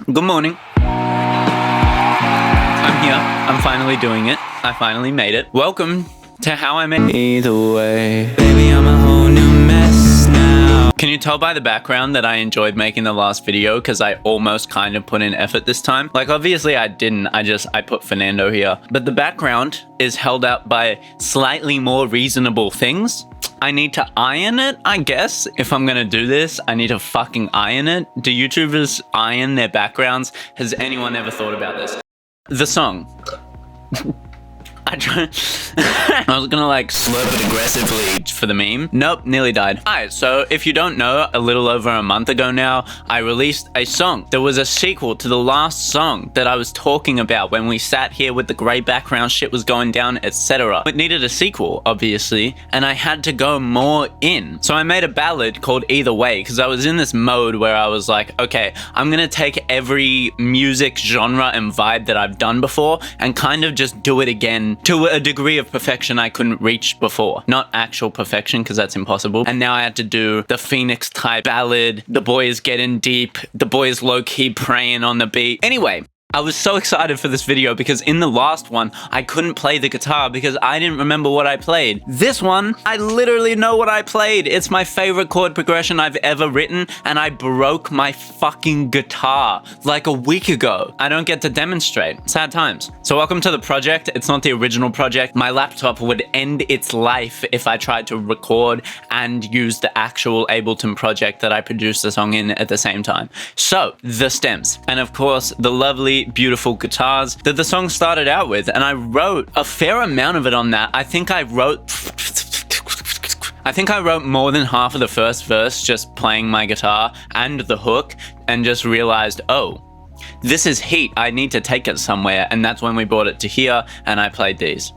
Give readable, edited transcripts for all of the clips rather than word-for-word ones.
Good morning. I'm here. I'm finally doing it. I finally made it. Welcome to How I Made. Either way, baby, I'm a whole new mess now. Can you tell by the background that I enjoyed making the last video because I almost kind of put in effort this time? Like, obviously I didn't. I put Fernando here. But the background is held up by slightly more reasonable things. I need to iron it, I guess. If I'm gonna do this, I need to fucking iron it. Do YouTubers iron their backgrounds? Has anyone ever thought about this? The song. I was gonna like slurp it aggressively for the meme. Nope, nearly died. Alright, so if you don't know, a little over a month ago now, I released a song. There was a sequel to the last song that I was talking about when we sat here with the grey background, shit was going down, etc. It needed a sequel, obviously, and I had to go more in. So I made a ballad called Either Way, because I was in this mode where I was like, okay, I'm gonna take every music genre and vibe that I've done before and kind of just do it again to a degree of perfection I couldn't reach before. Not actual perfection, because that's impossible. And now I had to do the Phoenix type ballad, the boys getting deep, the boys low-key praying on the beat. Anyway, I was so excited for this video because in the last one, I couldn't play the guitar because I didn't remember what I played. This one, I literally know what I played. It's my favorite chord progression I've ever written, and I broke my fucking guitar like a week ago. I don't get to demonstrate. Sad times. So welcome to the project. It's not the original project. My laptop would end its life if I tried to record and use the actual Ableton project that I produced the song in at the same time. So, the stems. And of course, the lovely beautiful guitars that the song started out with, and I wrote a fair amount of it on that. I think I wrote more than half of the first verse just playing my guitar and the hook, and just realized, oh, this is heat, I need to take it somewhere, and that's when we brought it to here and I played these.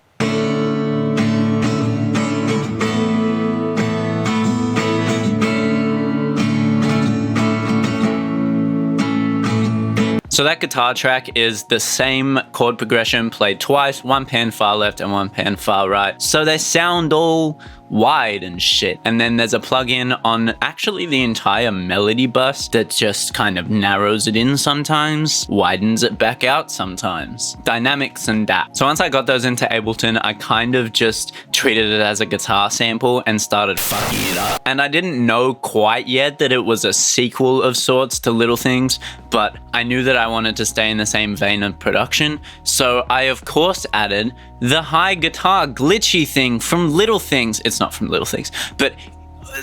So that guitar track is the same chord progression played twice, one pan far left and one pan far right. So they sound all wide and shit. And then there's a plugin on actually the entire melody bus that just kind of narrows it in sometimes, widens it back out sometimes. Dynamics and that. So once I got those into Ableton, I kind of just treated it as a guitar sample and started fucking it up. And I didn't know quite yet that it was a sequel of sorts to Little Things, but I knew that I wanted to stay in the same vein of production. So I of course added the high guitar glitchy thing from Little Things. It's not from Little Things, but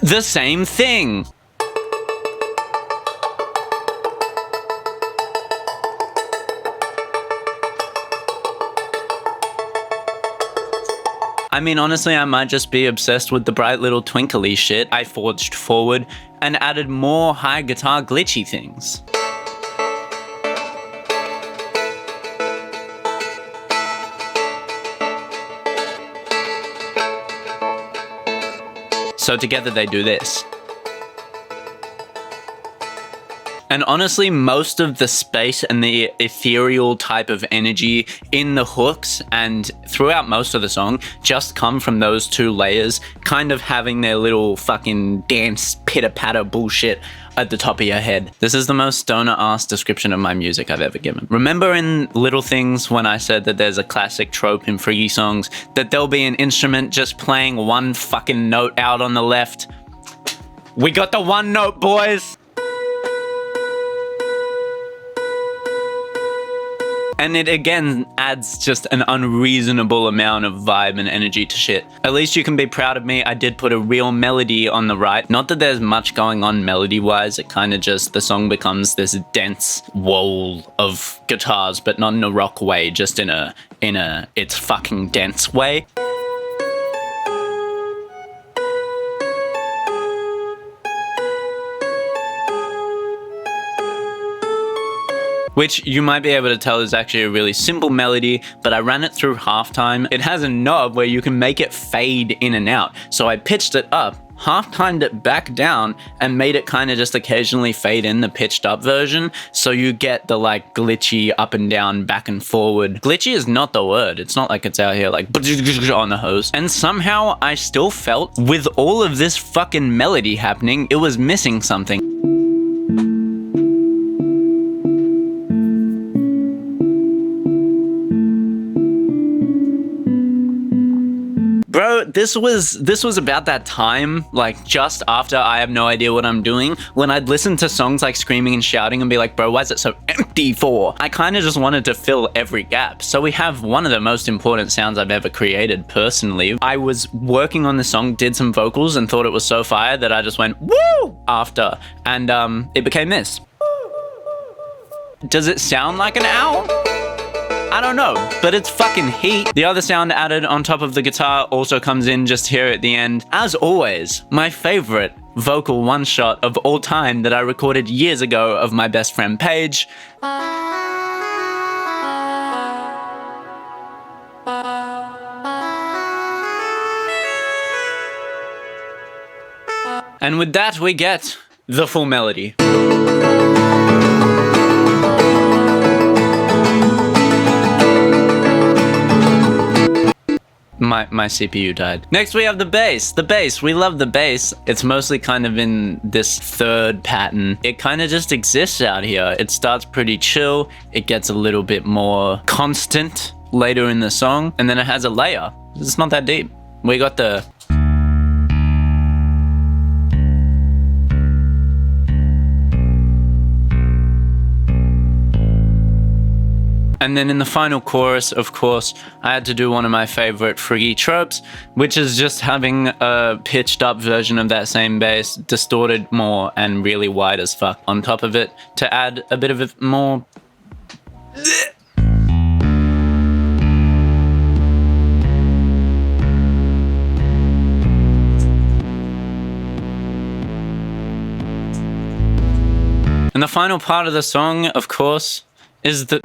the same thing. I mean, honestly, I might just be obsessed with the bright little twinkly shit. I forged forward and added more high guitar glitchy things. So together they do this. And honestly, most of the space and the ethereal type of energy in the hooks and throughout most of the song just come from those two layers, kind of having their little fucking dance pitter-patter bullshit at the top of your head. This is the most stoner-ass description of my music I've ever given. Remember in Little Things when I said that there's a classic trope in Friggy songs that there'll be an instrument just playing one fucking note out on the left? We got the one note, boys! And it again adds just an unreasonable amount of vibe and energy to shit. At least you can be proud of me. I did put a real melody on the right. Not that there's much going on melody-wise. It kind of just, the song becomes this dense wall of guitars, but not in a rock way, just in a it's fucking dense way. Which you might be able to tell is actually a really simple melody, but I ran it through halftime. It has a knob where you can make it fade in and out. So I pitched it up, half-timed it back down, and made it kind of just occasionally fade in the pitched up version. So you get the like glitchy up and down, back and forward. Glitchy is not the word. It's not like it's out here like on the hose. And somehow I still felt with all of this fucking melody happening, it was missing something. this was about that time, like just after I have no idea what I'm doing, when I'd listen to songs like Screaming and Shouting and be like, bro, why is it so empty for? I kind of just wanted to fill every gap. So we have one of the most important sounds I've ever created personally. I was working on the song, did some vocals, and thought it was so fire that I just went, woo, after. And it became this. Does it sound like an owl? I don't know, but it's fucking heat. The other sound added on top of the guitar also comes in just here at the end. As always, my favorite vocal one-shot of all time that I recorded years ago of my best friend Paige. And with that, we get the full melody. My CPU died. Next we have the bass. The bass, we love the bass. It's mostly kind of in this third pattern. It kind of just exists out here. It starts pretty chill. It gets a little bit more constant later in the song. And then it has a layer. It's not that deep. We got the... And then in the final chorus, of course, I had to do one of my favorite Friggy tropes, which is just having a pitched up version of that same bass, distorted more and really wide as fuck on top of it to add a bit of it more... And the final part of the song, of course, is that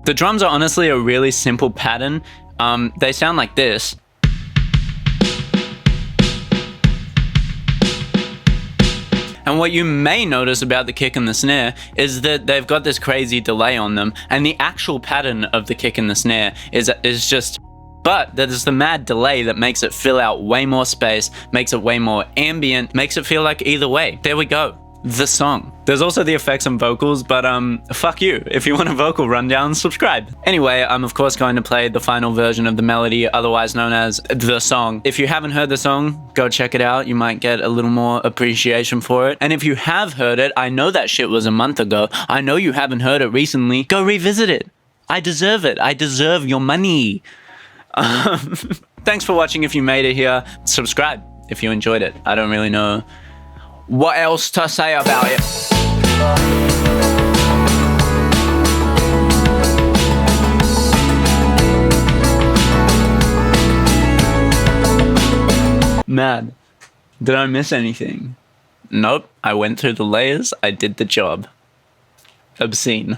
the drums are honestly a really simple pattern. They sound like this. And what you may notice about the kick and the snare is that they've got this crazy delay on them, and the actual pattern of the kick and the snare is just... But there's the mad delay that makes it fill out way more space, makes it way more ambient, makes it feel like either way. There we go. The song. There's also the effects and vocals, but fuck you. If you want a vocal rundown, subscribe. Anyway, I'm of course going to play the final version of the melody, otherwise known as the song. If you haven't heard the song, go check it out. You might get a little more appreciation for it. And if you have heard it, I know that shit was a month ago. I know you haven't heard it recently. Go revisit it. I deserve it. I deserve your money. Thanks for watching if you made it here. Subscribe if you enjoyed it. I don't really know what else to say about it. Mad. Did I miss anything? Nope. I went through the layers. I did the job. Obscene.